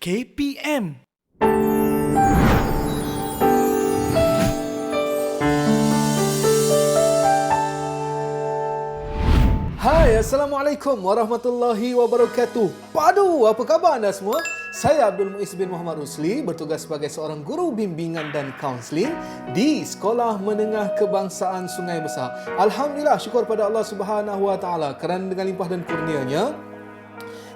KPM. Hai, Assalamualaikum warahmatullahi wabarakatuh. Padu, apa khabar anda semua? Saya Abdul Muiz bin Muhammad Rusli, bertugas sebagai seorang guru bimbingan dan kaunseling di Sekolah Menengah Kebangsaan Sungai Besar. Alhamdulillah, syukur pada Allah Subhanahu Wa Taala kerana dengan limpah dan kurnia-Nya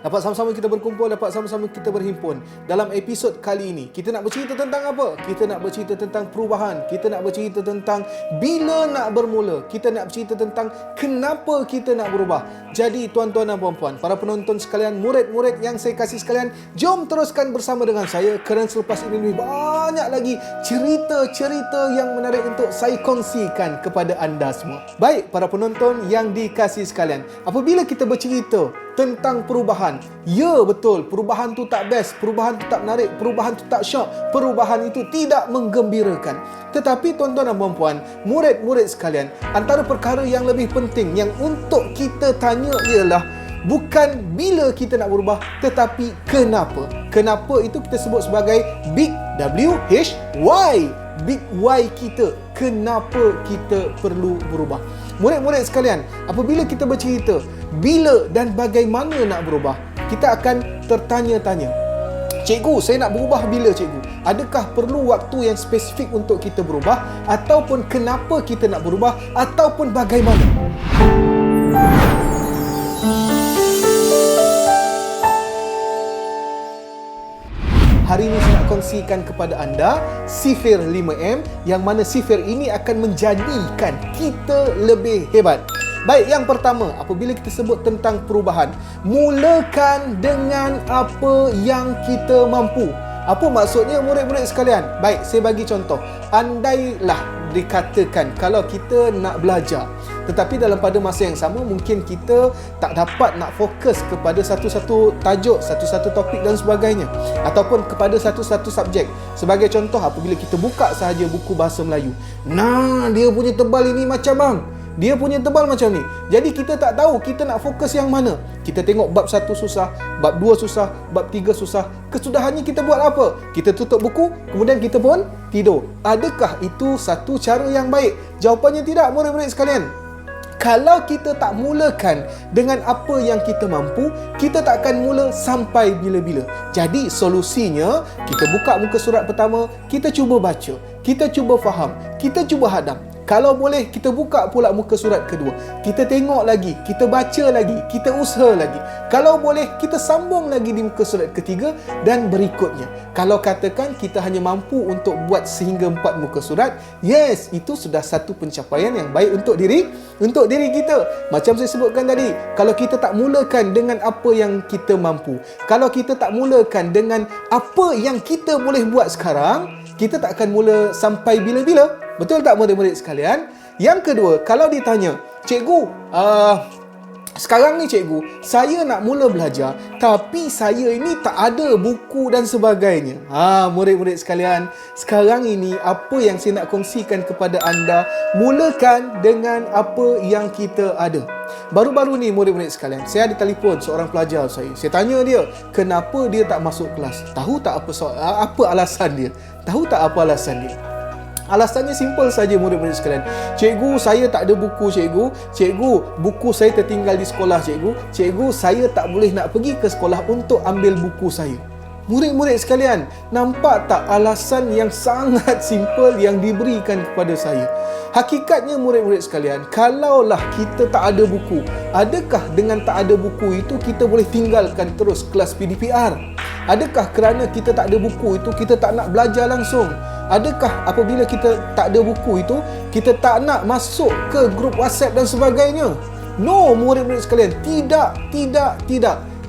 dapat sama-sama kita berkumpul, dapat sama-sama kita berhimpun. Dalam episod kali ini, kita nak bercerita tentang apa? Kita nak bercerita tentang perubahan. Kita nak bercerita tentang bila nak bermula. Kita nak bercerita tentang kenapa kita nak berubah. Jadi, tuan-tuan dan puan-puan, para penonton sekalian, murid-murid yang saya kasih sekalian, jom teruskan bersama dengan saya kerana selepas ini lebih banyak lagi cerita-cerita yang menarik untuk saya kongsikan kepada anda semua. Baik, para penonton yang dikasihi sekalian, apabila kita bercerita tentang perubahan, ya betul, perubahan tu tak best, perubahan tu tak menarik, perubahan tu tak syok, perubahan itu tidak menggembirakan. Tetapi tuan-tuan dan puan-puan, murid-murid sekalian, antara perkara yang lebih penting yang untuk kita tanya ialah bukan bila kita nak berubah, tetapi kenapa. Kenapa itu kita sebut sebagai Big W-H-Y. Big Y kita. Kenapa kita perlu berubah. Murid-murid sekalian, apabila kita bercerita bila dan bagaimana nak berubah, kita akan tertanya-tanya, cikgu, saya nak berubah bila cikgu? Adakah perlu waktu yang spesifik untuk kita berubah? Ataupun kenapa kita nak berubah? Ataupun bagaimana? Hari ini saya nak kongsikan kepada anda sifir 5M, yang mana sifir ini akan menjadikan kita lebih hebat. Baik, yang pertama, apabila kita sebut tentang perubahan, mulakan dengan apa yang kita mampu. Apa maksudnya, murid-murid sekalian? Baik, saya bagi contoh. Andailah dikatakan kalau kita nak belajar, tetapi dalam pada masa yang sama mungkin kita tak dapat nak fokus kepada satu-satu tajuk, satu-satu topik dan sebagainya, ataupun kepada satu-satu subjek. Sebagai contoh, apabila kita buka sahaja buku bahasa Melayu, nah, dia punya tebal ini macam bang, dia punya tebal macam ni. Jadi kita tak tahu kita nak fokus yang mana. Kita tengok bab 1 susah, bab 2 susah, bab 3 susah. Kesudahannya kita buat apa? Kita tutup buku, kemudian kita pun tidur. Adakah itu satu cara yang baik? Jawapannya tidak, murid-murid sekalian. Kalau kita tak mulakan dengan apa yang kita mampu, kita tak akan mula sampai bila-bila. Jadi solusinya, kita buka muka surat pertama, kita cuba baca, kita cuba faham, kita cuba hadam. Kalau boleh, kita buka pula muka surat kedua. Kita tengok lagi, kita baca lagi, kita usaha lagi. Kalau boleh, kita sambung lagi di muka surat ketiga dan berikutnya. Kalau katakan kita hanya mampu untuk buat sehingga 4 muka surat, yes, itu sudah satu pencapaian yang baik untuk diri kita. Macam saya sebutkan tadi, kalau kita tak mulakan dengan apa yang kita mampu, kalau kita tak mulakan dengan apa yang kita boleh buat sekarang, kita tak akan mula sampai bila-bila. Betul tak, murid-murid sekalian? Yang kedua, kalau ditanya, cikgu, sekarang ni cikgu, saya nak mula belajar, tapi saya ini tak ada buku dan sebagainya. Murid-murid sekalian, sekarang ini apa yang saya nak kongsikan kepada anda, mulakan dengan apa yang kita ada. Baru-baru ni, murid-murid sekalian, saya ada telefon seorang pelajar saya. Saya tanya dia, kenapa dia tak masuk kelas? Tahu tak apa alasan dia? Tahu tak apa alasan dia? Alasannya simple saja, murid-murid sekalian. Cikgu, saya tak ada buku, cikgu. Cikgu, buku saya tertinggal di sekolah, cikgu. Cikgu, saya tak boleh nak pergi ke sekolah untuk ambil buku saya. Murid-murid sekalian, nampak tak alasan yang sangat simple yang diberikan kepada saya? Hakikatnya, murid-murid sekalian, kalaulah kita tak ada buku, adakah dengan tak ada buku itu kita boleh tinggalkan terus kelas PDPR? Adakah kerana kita tak ada buku itu kita tak nak belajar langsung? Adakah apabila kita tak ada buku itu kita tak nak masuk ke grup WhatsApp dan sebagainya? No, murid-murid sekalian, tidak.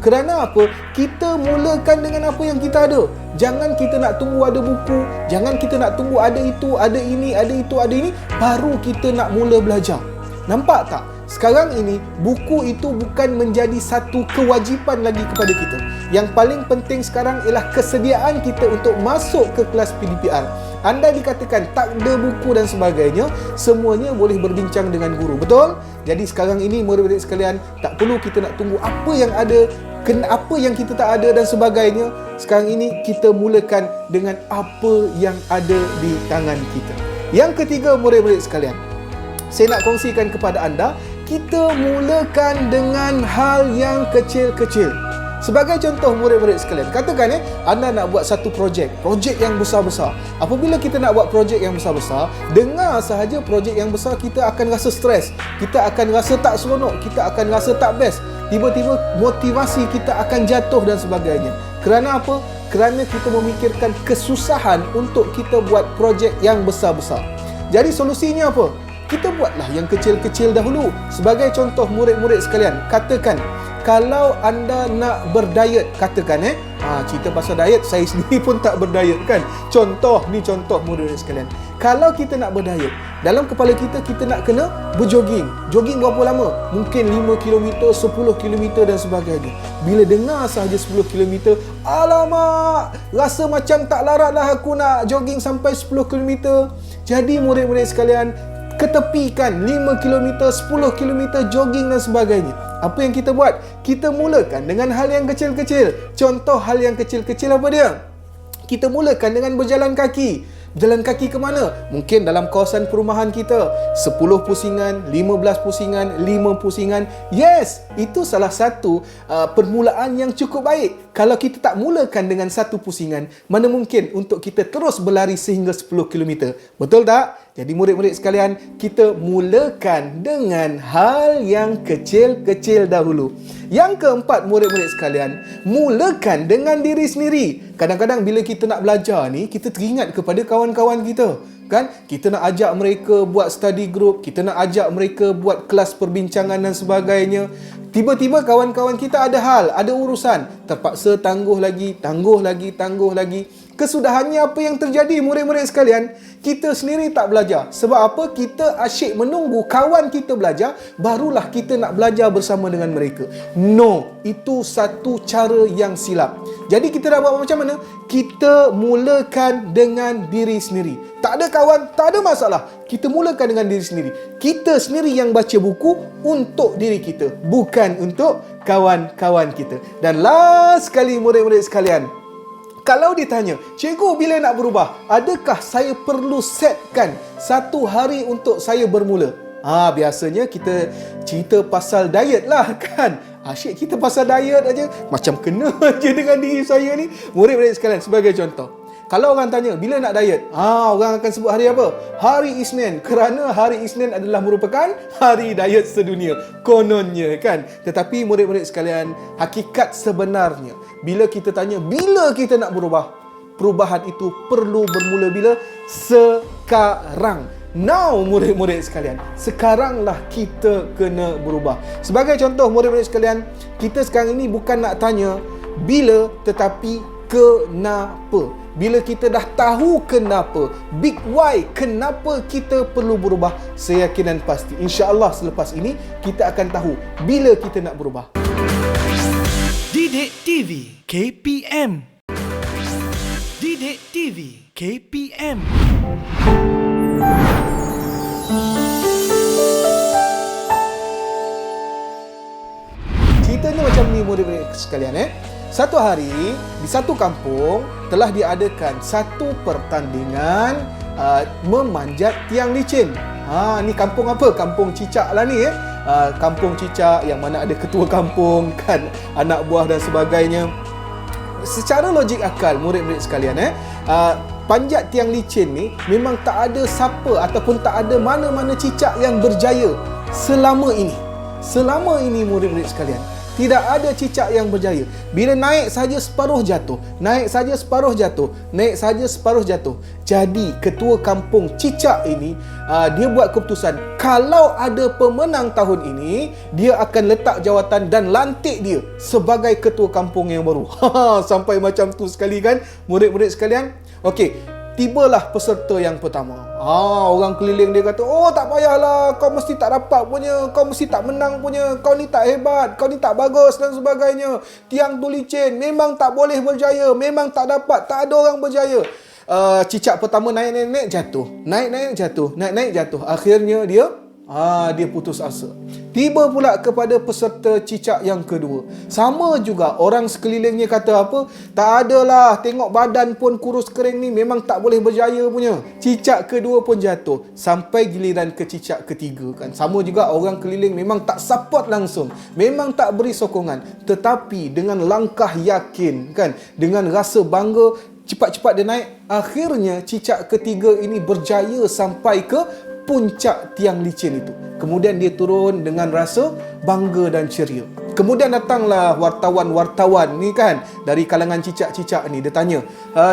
Kerana apa? Kita mulakan dengan apa yang kita ada. Jangan kita nak tunggu ada buku, jangan kita nak tunggu ada itu, ada ini, ada itu, ada ini, baru kita nak mula belajar. Nampak tak? Sekarang ini, buku itu bukan menjadi satu kewajipan lagi kepada kita. Yang paling penting sekarang ialah kesediaan kita untuk masuk ke kelas PDPR. Anda dikatakan tak ada buku dan sebagainya, semuanya boleh berbincang dengan guru. Betul? Jadi sekarang ini, murid-murid sekalian, tak perlu kita nak tunggu apa yang ada. apa yang kita tak ada dan sebagainya. Sekarang ini kita mulakan dengan apa yang ada di tangan kita. Yang ketiga, murid-murid sekalian, saya nak kongsikan kepada anda, kita mulakan dengan hal yang kecil-kecil. Sebagai contoh, murid-murid sekalian, katakan anda nak buat satu projek yang besar-besar. Apabila kita nak buat projek yang besar-besar, dengar sahaja projek yang besar, kita akan rasa stres, kita akan rasa tak seronok, kita akan rasa tak best. Tiba-tiba motivasi kita akan jatuh dan sebagainya. Kerana apa? Kerana kita memikirkan kesusahan untuk kita buat projek yang besar-besar. Jadi solusinya apa? Kita buatlah yang kecil-kecil dahulu. Sebagai contoh, murid-murid sekalian, katakan kalau anda nak berdiet, katakan cerita pasal diet, saya sendiri pun tak berdiet kan. Contoh murid-murid sekalian. Kalau kita nak berdiet, dalam kepala kita, kita nak kena berjoging. Joging berapa lama? Mungkin 5 km, 10 km dan sebagainya. Bila dengar sahaja 10 km, alamak, rasa macam tak larat lah aku nak jogging sampai 10 km. Jadi murid-murid sekalian, ketepikan 5 km, 10 km jogging dan sebagainya. Apa yang kita buat? Kita mulakan dengan hal yang kecil-kecil. Contoh hal yang kecil-kecil apa dia? Kita mulakan dengan berjalan kaki. Berjalan kaki ke mana? Mungkin dalam kawasan perumahan kita. 10 pusingan, 15 pusingan, 5 pusingan. Yes, itu salah satu permulaan yang cukup baik. Kalau kita tak mulakan dengan satu pusingan, mana mungkin untuk kita terus berlari sehingga 10 km. Betul tak? Jadi murid-murid sekalian, kita mulakan dengan hal yang kecil-kecil dahulu. Yang keempat, murid-murid sekalian, mulakan dengan diri sendiri. Kadang-kadang bila kita nak belajar ni, kita teringat kepada kawan-kawan kita. Kan? Kita nak ajak mereka buat study group, kita nak ajak mereka buat kelas perbincangan dan sebagainya. Tiba-tiba kawan-kawan kita ada hal, ada urusan, terpaksa tangguh lagi. Kesudahannya apa yang terjadi, murid-murid sekalian? Kita sendiri tak belajar. Sebab apa? Kita asyik menunggu kawan kita belajar, barulah kita nak belajar bersama dengan mereka. No, itu satu cara yang silap. Jadi kita nak buat macam mana? Kita mulakan dengan diri sendiri. Tak ada kawan, tak ada masalah. Kita mulakan dengan diri sendiri. Kita sendiri yang baca buku untuk diri kita, bukan untuk kawan-kawan kita. Dan last sekali, murid-murid sekalian, kalau ditanya, cikgu bila nak berubah? Adakah saya perlu setkan satu hari untuk saya bermula? Biasanya kita cerita pasal diet lah kan. Asyik kita pasal diet aja. Macam kena je dengan diri saya ni. Murid-murid sekalian, sebagai contoh. Kalau orang tanya, bila nak diet? Orang akan sebut hari apa? Hari Isnin. Kerana hari Isnin adalah merupakan hari diet sedunia. Kononnya kan. Tetapi murid-murid sekalian, hakikat sebenarnya, bila kita tanya, bila kita nak berubah? Perubahan itu perlu bermula bila? Sekarang. Now, murid-murid sekalian, sekaranglah kita kena berubah. Sebagai contoh, murid-murid sekalian, kita sekarang ini bukan nak tanya bila, tetapi kenapa. Bila kita dah tahu kenapa, big why, kenapa kita perlu berubah, saya yakin dan pasti, insya-Allah selepas ini kita akan tahu bila kita nak berubah. Didik TV KPM. Didik TV KPM. Ceritanya macam ni, murid-murid sekalian. Satu hari, di satu kampung telah diadakan satu pertandingan memanjat tiang licin. Ni kampung apa? Kampung Cicak lah ni. Kampung Cicak yang mana ada ketua kampung, kan, anak buah dan sebagainya. Secara logik akal, murid-murid sekalian, panjat tiang licin ni memang tak ada siapa ataupun tak ada mana-mana cicak yang berjaya selama ini. Selama ini, murid-murid sekalian, tidak ada cicak yang berjaya. Bila naik saja separuh jatuh, naik saja separuh jatuh, naik saja separuh jatuh. Jadi ketua kampung Cicak ini, dia buat keputusan, kalau ada pemenang tahun ini, dia akan letak jawatan dan lantik dia sebagai ketua kampung yang baru. Sampai macam tu sekali kan, murid-murid sekalian. Okey, tibalah peserta yang pertama. Orang keliling dia kata, oh tak payahlah, kau mesti tak dapat punya, kau mesti tak menang punya, kau ni tak hebat, kau ni tak bagus dan sebagainya. Tiang tu licin, memang tak boleh berjaya, memang tak dapat, tak ada orang berjaya. Cicak pertama naik jatuh, naik jatuh. Akhirnya dia Dia putus asa. Tiba pula kepada peserta cicak yang kedua. Sama juga, orang sekelilingnya kata apa? Tak adalah, tengok badan pun kurus kering ni, memang tak boleh berjaya punya. Cicak kedua pun jatuh. Sampai giliran ke cicak ketiga kan. Sama juga, orang keliling memang tak support langsung. Memang tak beri sokongan. Tetapi dengan langkah yakin kan, dengan rasa bangga, cepat-cepat dia naik. Akhirnya cicak ketiga ini berjaya sampai ke puncak tiang licin itu. Kemudian dia turun dengan rasa bangga dan ceria. Kemudian datanglah wartawan-wartawan ni kan, dari kalangan cicak-cicak ni. Dia tanya,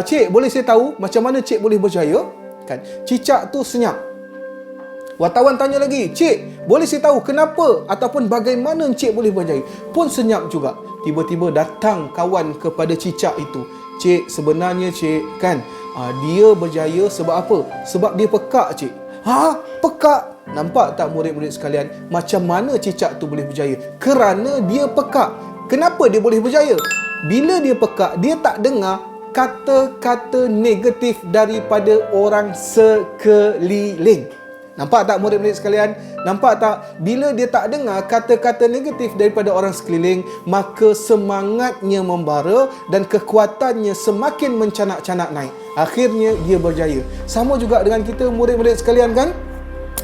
"Cik, boleh saya tahu macam mana cik boleh berjaya?" Kan? Cicak tu senyap. Wartawan tanya lagi, "Cik, boleh saya tahu kenapa ataupun bagaimana cik boleh berjaya?" Pun senyap juga. Tiba-tiba datang kawan kepada cicak itu. "Cik, sebenarnya cik kan, dia berjaya sebab apa? Sebab dia pekak cik." Pekak? Nampak tak murid-murid sekalian, macam mana cicak tu boleh berjaya? Kerana dia pekak. Kenapa dia boleh berjaya? Bila dia pekak, dia tak dengar kata-kata negatif daripada orang sekeliling. Nampak tak murid-murid sekalian? Nampak tak? Bila dia tak dengar kata-kata negatif daripada orang sekeliling, maka semangatnya membara dan kekuatannya semakin mencanak-canak naik. Akhirnya dia berjaya. Sama juga dengan kita murid-murid sekalian kan?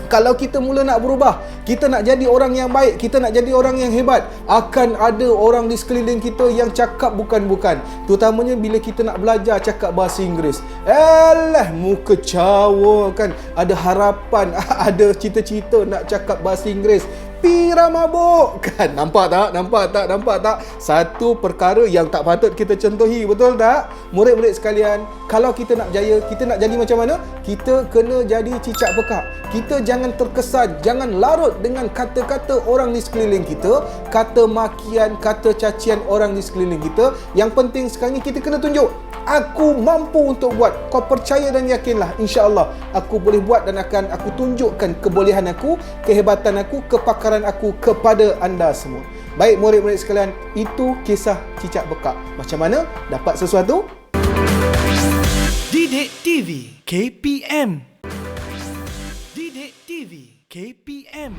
Kalau kita mula nak berubah, kita nak jadi orang yang baik, kita nak jadi orang yang hebat, akan ada orang di sekeliling kita yang cakap bukan-bukan. Terutamanya bila kita nak belajar cakap bahasa Inggeris. Muka cawa kan. Ada harapan, ada cita-cita nak cakap bahasa Inggeris. Pira mabuk kan. Nampak tak? Satu perkara yang tak patut kita contohi, betul tak? Murid-murid sekalian, kalau kita nak berjaya, kita nak jadi macam mana? Kita kena jadi cicak pekak. Kita jangan terkesan, jangan larut dengan kata-kata orang di sekeliling kita, kata makian, kata cacian orang di sekeliling kita. Yang penting sekarang ni kita kena tunjuk, aku mampu untuk buat. Kau percaya dan yakinlah, insya-Allah aku boleh buat dan akan aku tunjukkan kebolehan aku, kehebatan aku, kepakaran aku kepada anda semua. Baik murid-murid sekalian, itu kisah cicak bekak. Macam mana dapat sesuatu? Didik TV KPM. Didik TV KPM.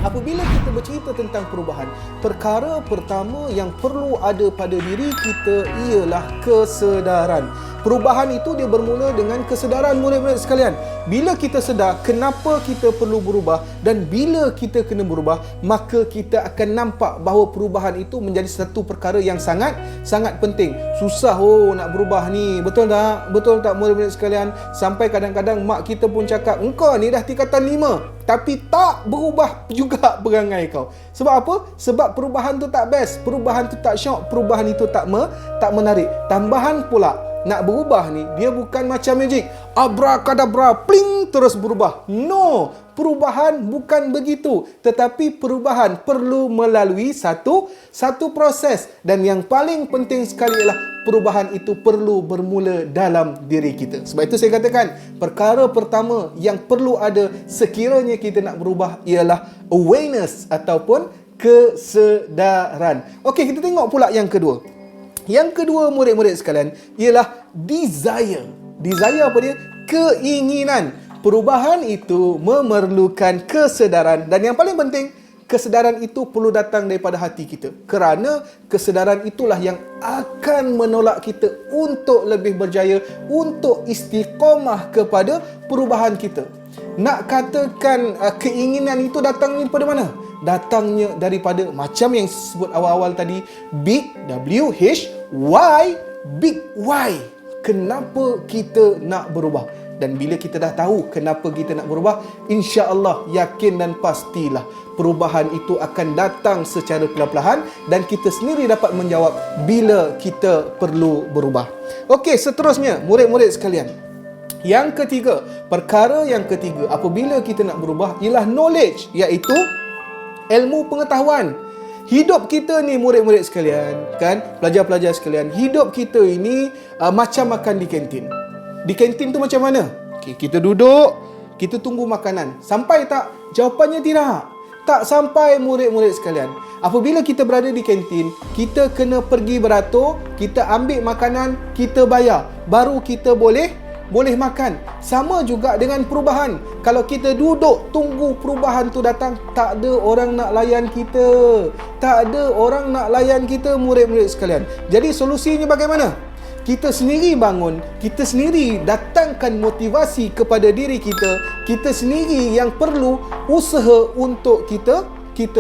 Apabila kita bercerita tentang perubahan, perkara pertama yang perlu ada pada diri kita ialah kesedaran. Perubahan itu dia bermula dengan kesedaran murid-murid sekalian. Bila kita sedar kenapa kita perlu berubah dan bila kita kena berubah, maka kita akan nampak bahawa perubahan itu menjadi satu perkara yang sangat penting. Susah nak berubah ni. Betul tak? Betul tak murid-murid sekalian? Sampai kadang-kadang mak kita pun cakap, "Engkau ni dah tingkatan 5, tapi tak berubah juga perangai kau." Sebab apa? Sebab perubahan tu tak best, perubahan tu tak syok, perubahan itu tak menarik. Tambahan pula, nak berubah ni dia bukan macam magic, abrakadabra, pling, terus berubah. No, perubahan bukan begitu. Tetapi perubahan perlu melalui satu proses. Dan yang paling penting sekali ialah perubahan itu perlu bermula dalam diri kita. Sebab itu saya katakan, perkara pertama yang perlu ada sekiranya kita nak berubah ialah awareness ataupun kesedaran. Okey, kita tengok pula yang kedua. Yang kedua murid-murid sekalian ialah desire. Desire apa dia? Keinginan. Perubahan itu memerlukan kesedaran dan yang paling penting, kesedaran itu perlu datang daripada hati kita. Kerana kesedaran itulah yang akan menolak kita untuk lebih berjaya, untuk istiqamah kepada perubahan kita. Nak katakan keinginan itu datang daripada mana? Datangnya daripada macam yang sebut awal-awal tadi, big W-H-Y, big Y. Kenapa kita nak berubah? Dan bila kita dah tahu kenapa kita nak berubah, insya-Allah yakin dan pastilah perubahan itu akan datang secara perlahan-lahan dan kita sendiri dapat menjawab bila kita perlu berubah. Okey, seterusnya murid-murid sekalian. Yang ketiga, perkara yang ketiga apabila kita nak berubah ialah knowledge, iaitu ilmu pengetahuan. Hidup kita ni murid-murid sekalian, kan, pelajar-pelajar sekalian, hidup kita ini macam makan di kantin. Di kantin tu macam mana? Okay, kita duduk, kita tunggu makanan. Sampai tak? Jawapannya tidak. Tak sampai murid-murid sekalian. Apabila kita berada di kantin, kita kena pergi beratur, kita ambil makanan, kita bayar. Baru kita boleh makan. Sama juga dengan perubahan. Kalau kita duduk tunggu perubahan tu datang, tak ada orang nak layan kita. Tak ada orang nak layan kita, murid-murid sekalian. Jadi solusinya bagaimana? Kita sendiri bangun, kita sendiri datangkan motivasi kepada diri kita. Kita sendiri yang perlu usaha untuk kita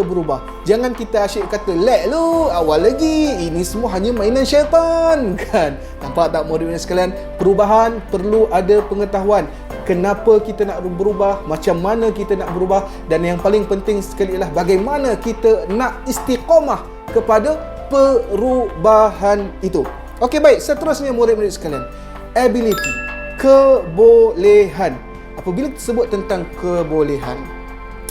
berubah. Jangan kita asyik kata, "Lek lu, awal lagi. Ini semua hanya mainan syaitan." Kan? Nampak tak murid-murid sekalian? Perubahan perlu ada pengetahuan. Kenapa kita nak berubah? Macam mana kita nak berubah? Dan yang paling penting sekali ialah bagaimana kita nak istiqamah kepada perubahan itu. Okey, baik. Seterusnya murid-murid sekalian. Ability. Kebolehan. Apabila disebut tentang kebolehan,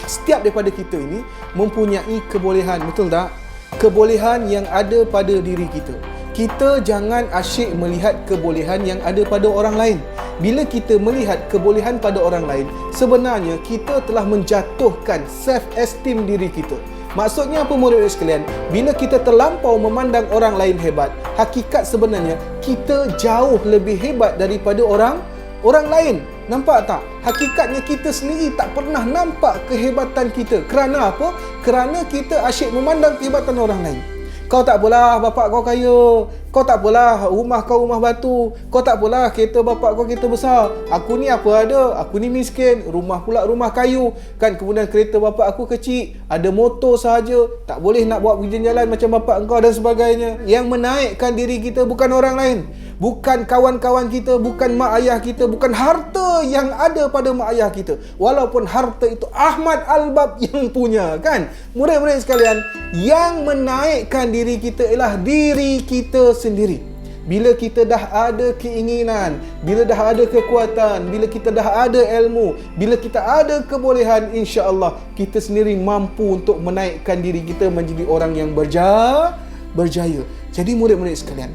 setiap daripada kita ini mempunyai kebolehan, betul tak? Kebolehan yang ada pada diri kita. Kita jangan asyik melihat kebolehan yang ada pada orang lain. Bila kita melihat kebolehan pada orang lain, sebenarnya kita telah menjatuhkan self-esteem diri kita. Maksudnya apa murid-murid sekalian? Bila kita terlampau memandang orang lain hebat, hakikat sebenarnya kita jauh lebih hebat daripada orang lain. Nampak tak? Hakikatnya kita sendiri tak pernah nampak kehebatan kita. Kerana apa? Kerana kita asyik memandang kehebatan orang lain. Kau tak apalah, bapak kau kaya. Kau tak apalah, rumah kau rumah batu. Kau tak apalah, kereta bapak kau kereta besar. Aku ni apa ada? Aku ni miskin. Rumah pula rumah kayu. Kan, kemudian kereta bapak aku kecil. Ada motor sahaja. Tak boleh nak buat pergi jalan macam bapak kau dan sebagainya. Yang menaikkan diri kita bukan orang lain. Bukan kawan-kawan kita, bukan mak ayah kita, bukan harta yang ada pada mak ayah kita. Walaupun harta itu Ahmad Albab yang punya, kan? Murid-murid sekalian, yang menaikkan diri kita ialah diri kita sendiri. Bila kita dah ada keinginan, bila dah ada kekuatan, bila kita dah ada ilmu, bila kita ada kebolehan, insya-Allah kita sendiri mampu untuk menaikkan diri kita menjadi orang yang berjaya. Jadi murid-murid sekalian,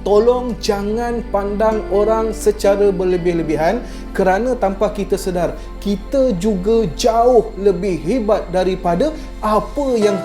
tolong jangan pandang orang secara berlebih-lebihan, kerana tanpa kita sedar, kita juga jauh lebih hebat daripada apa yang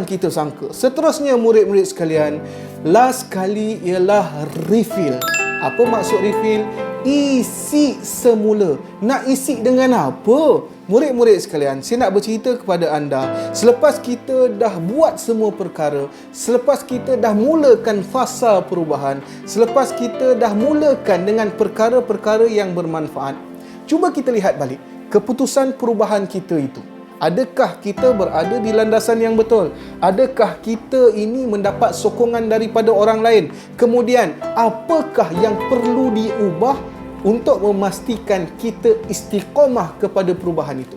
kita sangka. Seterusnya murid-murid sekalian, last kali ialah refill. Apa maksud refill? Isi semula. Nak isi dengan apa? Murid-murid sekalian, saya nak bercerita kepada anda, selepas kita dah buat semua perkara, selepas kita dah mulakan fasa perubahan, selepas kita dah mulakan dengan perkara-perkara yang bermanfaat, cuba kita lihat balik keputusan perubahan kita itu. Adakah kita berada di landasan yang betul? Adakah kita ini mendapat sokongan daripada orang lain? Kemudian, apakah yang perlu diubah untuk memastikan kita istiqamah kepada perubahan itu?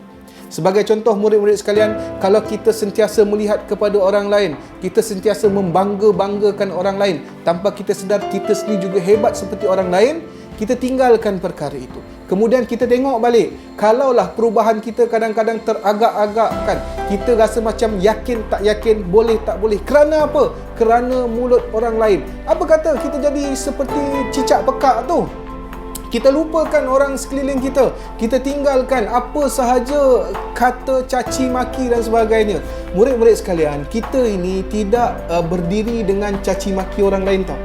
Sebagai contoh murid-murid sekalian, kalau kita sentiasa melihat kepada orang lain, kita sentiasa membangga-banggakan orang lain, tanpa kita sedar kita sendiri juga hebat seperti orang lain, kita tinggalkan perkara itu. Kemudian kita tengok balik, kalaulah perubahan kita kadang-kadang teragak-agakkan, kita rasa macam yakin tak yakin, boleh tak boleh. Kerana apa? Kerana mulut orang lain. Apa kata kita jadi seperti cicak pekak tu? Kita lupakan orang sekeliling kita. Kita tinggalkan apa sahaja kata caci maki dan sebagainya. Murid-murid sekalian, kita ini tidak berdiri dengan caci maki orang lain tau.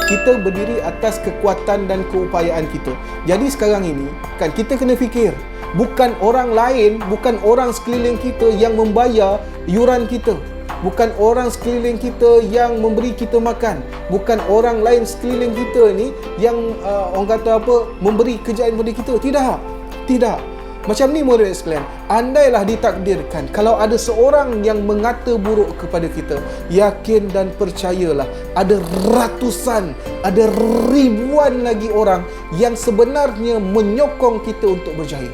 Kita berdiri atas kekuatan dan keupayaan kita. Jadi sekarang ini, kan kita kena fikir, bukan orang lain, bukan orang sekeliling kita yang membayar yuran kita. Bukan orang sekeliling kita yang memberi kita makan. Bukan orang lain sekeliling kita ni yang orang kata apa, memberi kerjaan kepada kita. Tidak. Macam ni murid sekalian, andailah ditakdirkan kalau ada seorang yang mengata buruk kepada kita, yakin dan percayalah ada ratusan, ada ribuan lagi orang yang sebenarnya menyokong kita untuk berjaya.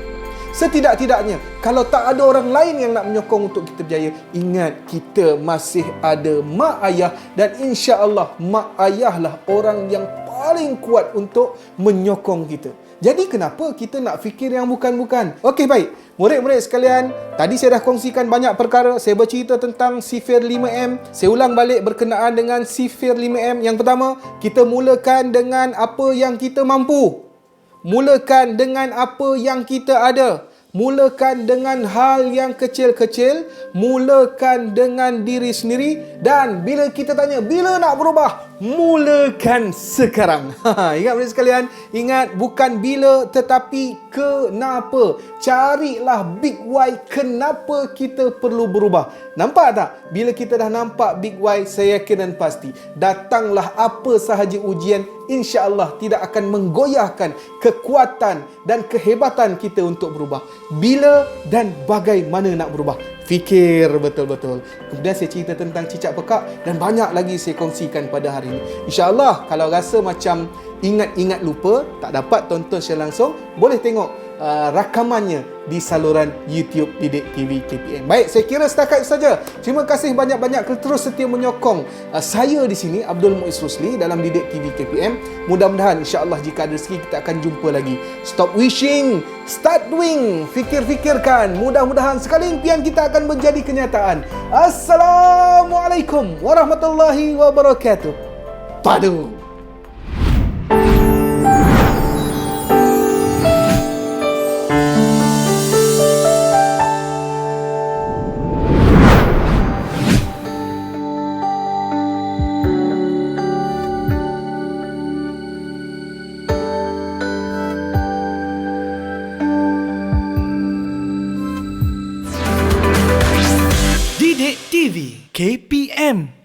Setidak-tidaknya, kalau tak ada orang lain yang nak menyokong untuk kita berjaya, ingat kita masih ada mak ayah, dan insya-Allah mak ayahlah orang yang paling kuat untuk menyokong kita. Jadi kenapa kita nak fikir yang bukan-bukan? Okey, baik. Murid-murid sekalian, tadi saya dah kongsikan banyak perkara. Saya bercerita tentang sifir 5M. Saya ulang balik berkenaan dengan sifir 5M. Yang pertama, kita mulakan dengan apa yang kita mampu. Mulakan dengan apa yang kita ada. Mulakan dengan hal yang kecil-kecil, mulakan dengan diri sendiri, dan bila kita tanya bila nak berubah, mulakan sekarang. Ingat benda sekalian, ingat bukan bila tetapi kenapa. Carilah big why kenapa kita perlu berubah. Nampak tak? Bila kita dah nampak big why, saya yakin dan pasti datanglah apa sahaja ujian, insya-Allah tidak akan menggoyahkan kekuatan dan kehebatan kita untuk berubah. Bila dan bagaimana nak berubah, fikir betul-betul. Kemudian saya cerita tentang cicak pekak dan banyak lagi saya kongsikan pada hari ini. InsyaAllah kalau rasa macam ingat-ingat lupa, tak dapat tonton secara langsung, boleh tengok rakamannya di saluran YouTube Didik TV KPM. Baik, saya kira setakat itu saja. Terima kasih banyak-banyak kerana terus setia menyokong saya di sini, Abdul Muiz Rusli, dalam Didik TV KPM. Mudah-mudahan insya-Allah jika ada rezeki kita akan jumpa lagi. Stop wishing, start doing. Fikir-fikirkan. Mudah-mudahan sekali impian kita akan menjadi kenyataan. Assalamualaikum warahmatullahi wabarakatuh. Padu. Didik TV KPM